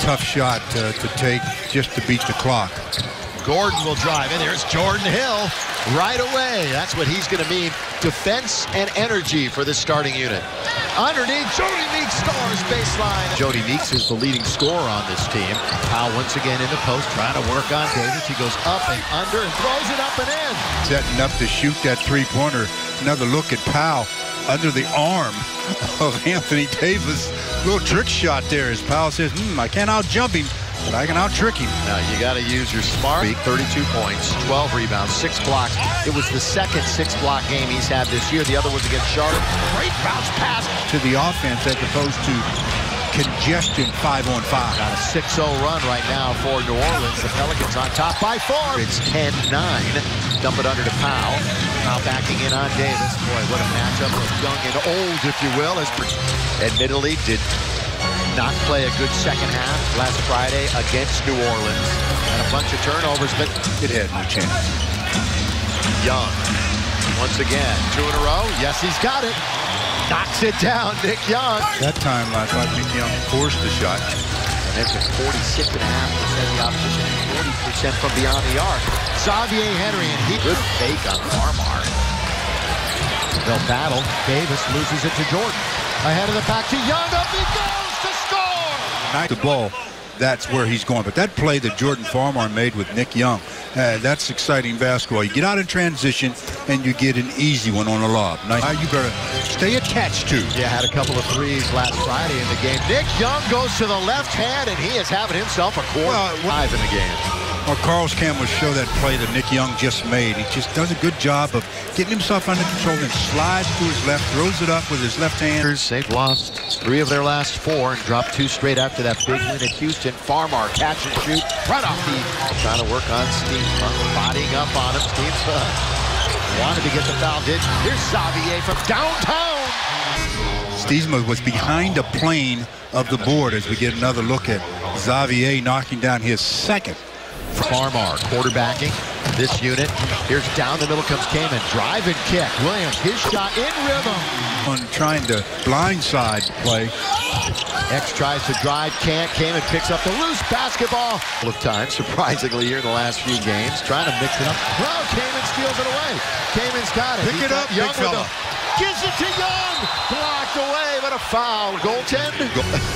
tough shot to take just to beat the clock. Gordon will drive, and there's Jordan Hill right away. That's what he's going to mean. Defense and energy for this starting unit. Underneath, Jody Meeks scores baseline. Jody Meeks is the leading scorer on this team. Powell once again in the post, trying to work on Davis. He goes up and under and throws it up and in. Setting up to shoot that three-pointer. Another look at Powell under the arm of Anthony Davis. Little trick shot there as Powell says, I can't out-jump him, but I can out-trick him. Now, you got to use your smart. 32 points, 12 rebounds, 6 blocks. It was the second 6-block game he's had this year. The other was against Charlotte. Great bounce pass to the offense as opposed to congestion 5-on-5. Got a 6-0 run right now for New Orleans. The Pelicans on top by 4. It's 10-9. Dump it under to Powell. Now backing in on Davis. Boy, what a matchup of young and old, if you will. As admittedly did not play a good second half last Friday against New Orleans. Had a bunch of turnovers, but it had no chance. Young, once again, 2 in a row. Yes, he's got it. Knocks it down, Nick Young. That time, I thought Nick Young forced the shot. And it's 46.5% the opposition, 40% from beyond the arc. Xavier Henry, and he good fake on Farmar. They'll battle. Davis loses it to Jordan. Ahead of the pack to Young. Up he goes to score. The ball, that's where he's going. But that play that Jordan Farmar made with Nick Young, that's exciting basketball. You get out in transition and you get an easy one on a lob. Nice. You better stay attached to. Yeah, had a couple of threes last Friday in the game. Nick Young goes to the left hand, and he is having himself a quarter 5 in the game. Well, Carl's Cam will show that play that Nick Young just made. He just does a good job of getting himself under control and slides to his left, throws it up with his left hand. They've lost 3 of their last 4 and dropped 2 straight after that big win at Houston. Farmar catch and shoot right off the trying to work on Steve bodying up on him. Steve wanted to get the foul. Here's Xavier from downtown. Stiesma was behind the plane of the board as we get another look at Xavier knocking down his second. Farmar quarterbacking this unit. Here's down the middle comes Kamen. Drive and kick. Williams, his shot in rhythm. On trying to blindside play. X tries to drive, can't. Kamen picks up the loose basketball. A couple of times, surprisingly, here in the last few games. Trying to mix it up. Well, Kamen steals it away. Kamen's got it. Pick it up, big fella. Gives it to Young. Blocked away, but a foul. Goaltend.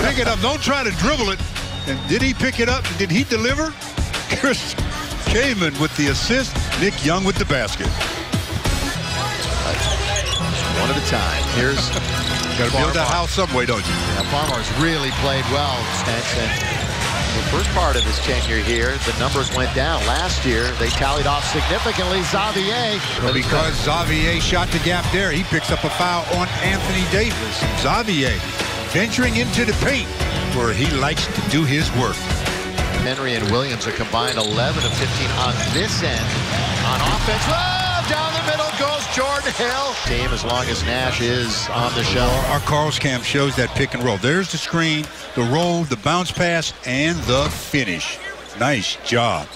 Pick it up. Don't try to dribble it. And did he pick it up? Did he deliver? Chris Kamen with the assist. Nick Young with the basket. One at a time. Here's got to build that house some way, don't you? Yeah, Farmar's really played well, Spence. And the first part of his tenure here, the numbers went down. Last year, they tallied off significantly. Xavier. Well, because Xavier shot the gap there, he picks up a foul on Anthony Davis. Xavier venturing into the paint where he likes to do his work. Henry and Williams are combined 11 of 15 on this end. On offense, down the middle goes Jordan Hill. Team as long as Nash is on the show. Our Carl's Cam shows that pick and roll. There's the screen, the roll, the bounce pass, and the finish. Nice job.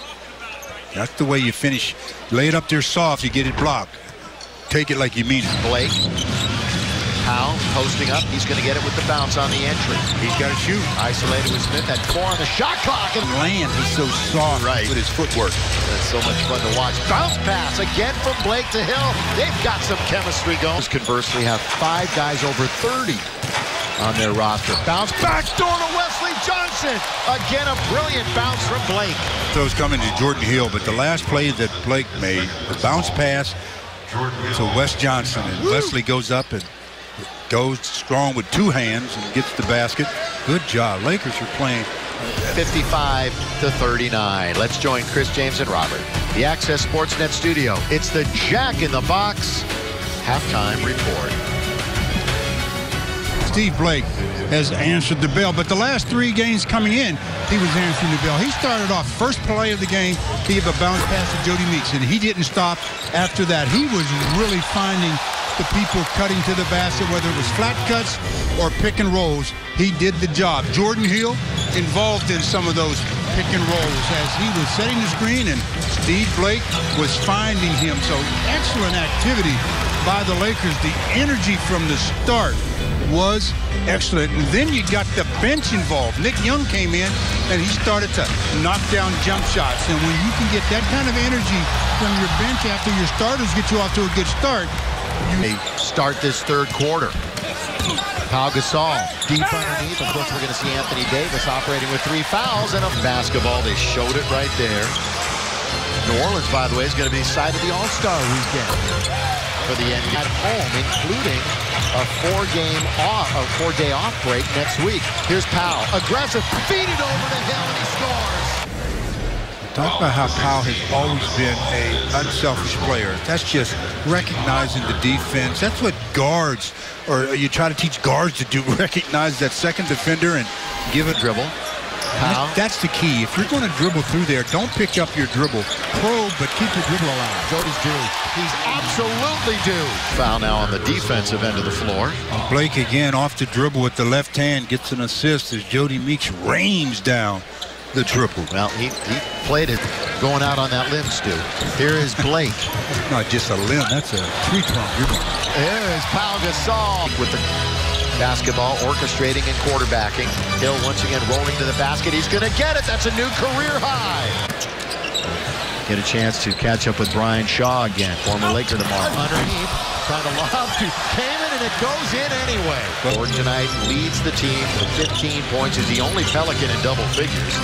That's the way you finish. Lay it up there soft, you get it blocked. Take it like you mean it. Blake. Powell posting up. He's going to get it with the bounce on the entry. He's got to shoot. Isolated with Smith at 4 on the shot clock. And land, he's so soft with his footwork. That's so much fun to watch. Bounce pass again from Blake to Hill. They've got some chemistry going. Conversely, have 5 guys over 30 on their roster. Bounce back door to Wesley Johnson. Again, a brilliant bounce from Blake. Those coming to Jordan Hill, but the last play that Blake made, the bounce pass to Wes Johnson, and Wesley goes up and goes strong with 2 hands and gets the basket. Good job. Lakers are playing 55-39. Let's join Chris, James, and Robert. The Access Sportsnet studio. It's the Jack in the Box halftime report. Steve Blake has answered the bell, but the last 3 games coming in, he was answering the bell. He started off first play of the game, he gave a bounce pass to Jody Meeks, and he didn't stop after that. He was really finding the people cutting to the basket, whether it was flat cuts or pick and rolls. He did the job. Jordan Hill involved in some of those pick and rolls as he was setting the screen, and Steve Blake was finding him. So excellent activity by the Lakers. The energy from the start was excellent. And then you got the bench involved. Nick Young came in, and he started to knock down jump shots. And when you can get that kind of energy from your bench after your starters get you off to a good start, they start this third quarter. Pau Gasol deep underneath. Of course, we're going to see Anthony Davis operating with 3 fouls and a basketball. They showed it right there. New Orleans, by the way, is going to be site of the All-Star weekend for the NBA at home, including a 4-day off break next week. Here's Powell, aggressive, feed it over to Hill, and he scores. Talk about how Powell has always been an unselfish player. That's just recognizing the defense. That's what guards, or you try to teach guards to do, recognize that second defender and give a dribble. That's the key. If you're going to dribble through there, don't pick up your dribble. Probe, but keep your dribble alive. Jody's due. He's absolutely due. Foul now on the defensive end of the floor. Blake again off the dribble with the left hand, gets an assist as Jody Meeks rains down the triple. Well, he played it going out on that limb, Stu. Here is Blake. That's not just a limb, that's a tree-trunk. There is Pau Gasol with the basketball, orchestrating and quarterbacking. Hill once again rolling to the basket. He's going to get it. That's a new career high. Get a chance to catch up with Brian Shaw again, former Laker tomorrow. Underneath, trying to lob to Kaman, and it goes in anyway. Gordon tonight leads the team with 15 points. Is the only Pelican in double figures.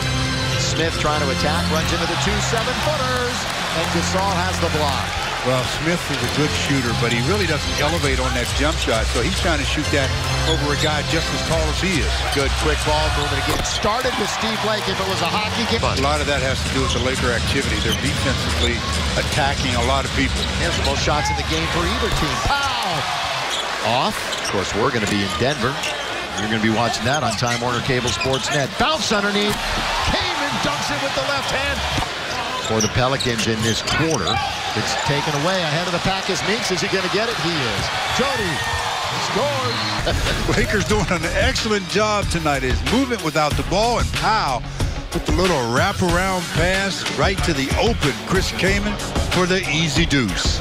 Smith trying to attack, runs into the 2 7-footers, and Gasol has the block. Well, Smith is a good shooter, but he really doesn't elevate on that jump shot, so he's trying to shoot that over a guy just as tall as he is. Good quick ball movement again. Started with Steve Blake if it was a hockey game. A lot of that has to do with the Laker activity. They're defensively attacking a lot of people. There's the most shots in the game for either team. Pow! Off. Of course, we're going to be in Denver. You're going to be watching that on Time Warner Cable Sports Net. Bounce underneath. Kaman dunks it with the left hand. For the Pelicans in this quarter, it's taken away ahead of the pack. Is Meeks. Is he going to get it? He is. Jody scores. Lakers doing an excellent job tonight. His movement without the ball, and Powell with the little wraparound pass right to the open Chris Kaman for the easy deuce.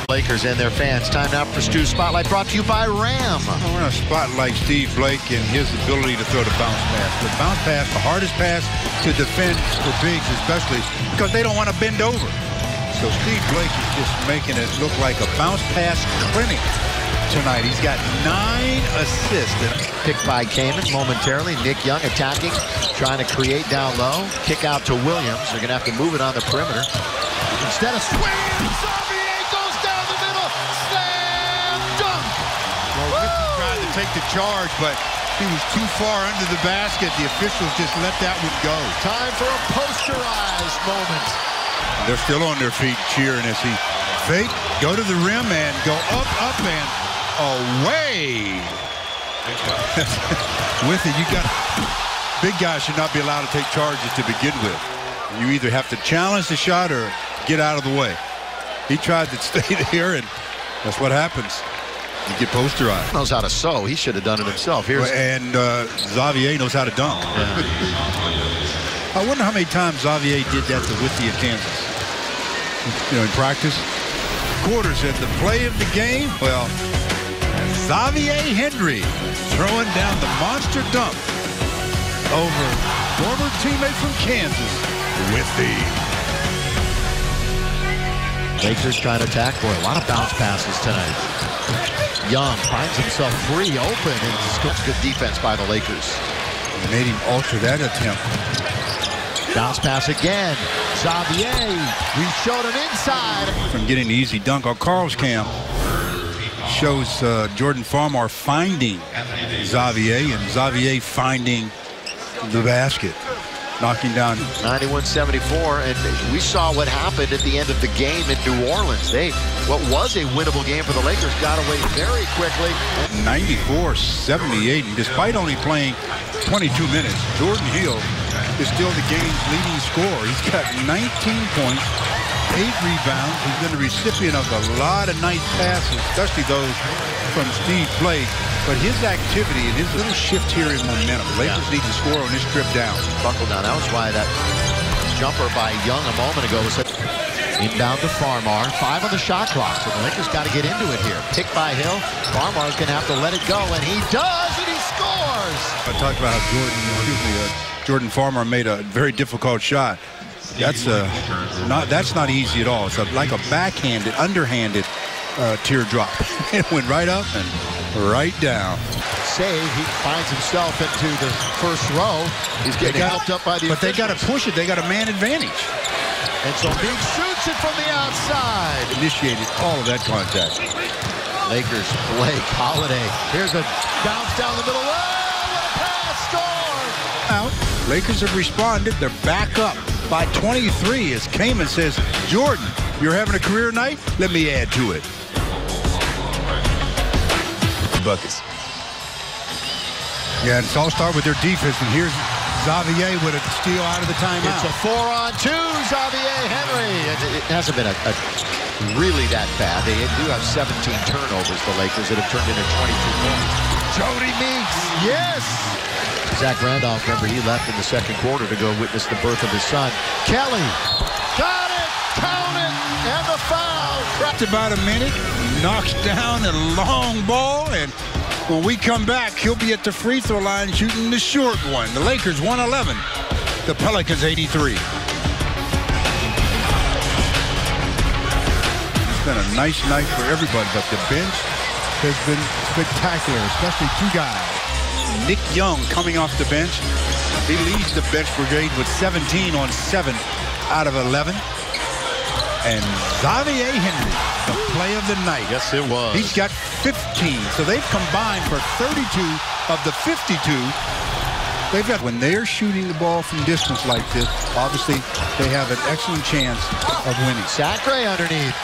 Lakers and their fans. Time now for Stu's Spotlight, brought to you by Ram. I want to spotlight Steve Blake and his ability to throw the bounce pass. The bounce pass, the hardest pass to defend for bigs, especially because they don't want to bend over. So Steve Blake is just making it look like a bounce pass clinic tonight. He's got 9 assists. Picked by Kaman momentarily. Nick Young attacking, trying to create down low. Kick out to Williams. They're going to have to move it on the perimeter. Instead of swinging, take the charge, but he was too far under the basket. The officials just let that one go. Time for a posterized moment. They're still on their feet cheering as he fake, go to the rim and go up, and away. With it, you got big guys should not be allowed to take charges to begin with. You either have to challenge the shot or get out of the way. He tried to stay there, and that's what happens. You get posterized. Knows how to sew. He should have done it himself. Here's and Xavier knows how to dunk. Yeah. I wonder how many times Xavier did that to Whitney of Kansas. In practice. Quarters at the play of the game. Well, Xavier Henry throwing down the monster dunk over former teammate from Kansas, Whitney. Lakers trying to attack. Boy, a lot of bounce passes tonight. Young finds himself free, open, and scores. Good defense by the Lakers. Made him alter that attempt. Bounce pass again. Xavier, we showed him inside. From getting the easy dunk on Carl's cam. Shows Jordan Farmar finding Xavier, and Xavier finding the basket. Knocking down 91-74, and we saw what happened at the end of the game in New Orleans. What was a winnable game for the Lakers got away very quickly. 94-78, and despite only playing 22 minutes, Jordan Hill is still the game's leading scorer. He's got 19 points, 8 rebounds. He's been the recipient of a lot of nice passes, especially those from Steve Blake. But his activity and his little shift here in momentum. Lakers need to score on this trip down. Buckle down. That was why that jumper by Young a moment ago was Inbound to Farmar. 5 on the shot clock. So the Lakers got to get into it here. Pick by Hill. Farmar's going to have to let it go, and he does, and he scores. I talked about how Jordan Farmar made a very difficult shot. That's not easy at all. It's like a backhanded, underhanded teardrop. It went right up and right down. Save. He finds himself into the first row. He's getting helped up by the But they got to push it. They got a man advantage. And so Meek shoots it from the outside. Initiated all of that contact. Lakers, Blake, Holiday. Here's a bounce down the middle. Oh, what a pass, score! Out. Lakers have responded. They're back up by 23 as Kaman says, Jordan, you're having a career night? Let me add to it. Buckets. Yeah, and it's all start with their defense, and here's Xavier with a steal out of the timeout. It's a 4-on-2, Xavier Henry. It hasn't been really that bad. They do have 17 turnovers, the Lakers, that have turned into 22 points. Jody Meeks, yes! Zach Randolph, remember, he left in the second quarter to go witness the birth of his son. Kelly, got it, count it, and the foul. It's about a minute, knocks down a long ball, and when we come back, he'll be at the free throw line shooting the short one. The Lakers 111, the Pelicans 83. It's been a nice night for everybody, but the bench has been spectacular, especially 2 guys. Nick Young coming off the bench. He leads the bench brigade with 17 on 7 out of 11. And Xavier Henry, the play of the night. Yes, it was. He's got 15. So they've combined for 32 of the 52. They've got, when they're shooting the ball from distance like this, obviously they have an excellent chance of winning. Sacre underneath.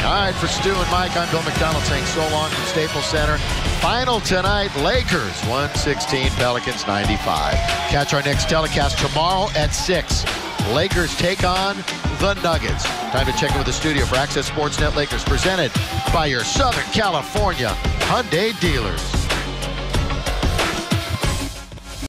All right, for Stu and Mike, I'm Bill McDonald saying so long from Staples Center. Final tonight, Lakers 116, Pelicans 95. Catch our next telecast tomorrow at 6. Lakers take on the Nuggets. Time to check in with the studio for Access Sportsnet Lakers, presented by your Southern California Hyundai dealers.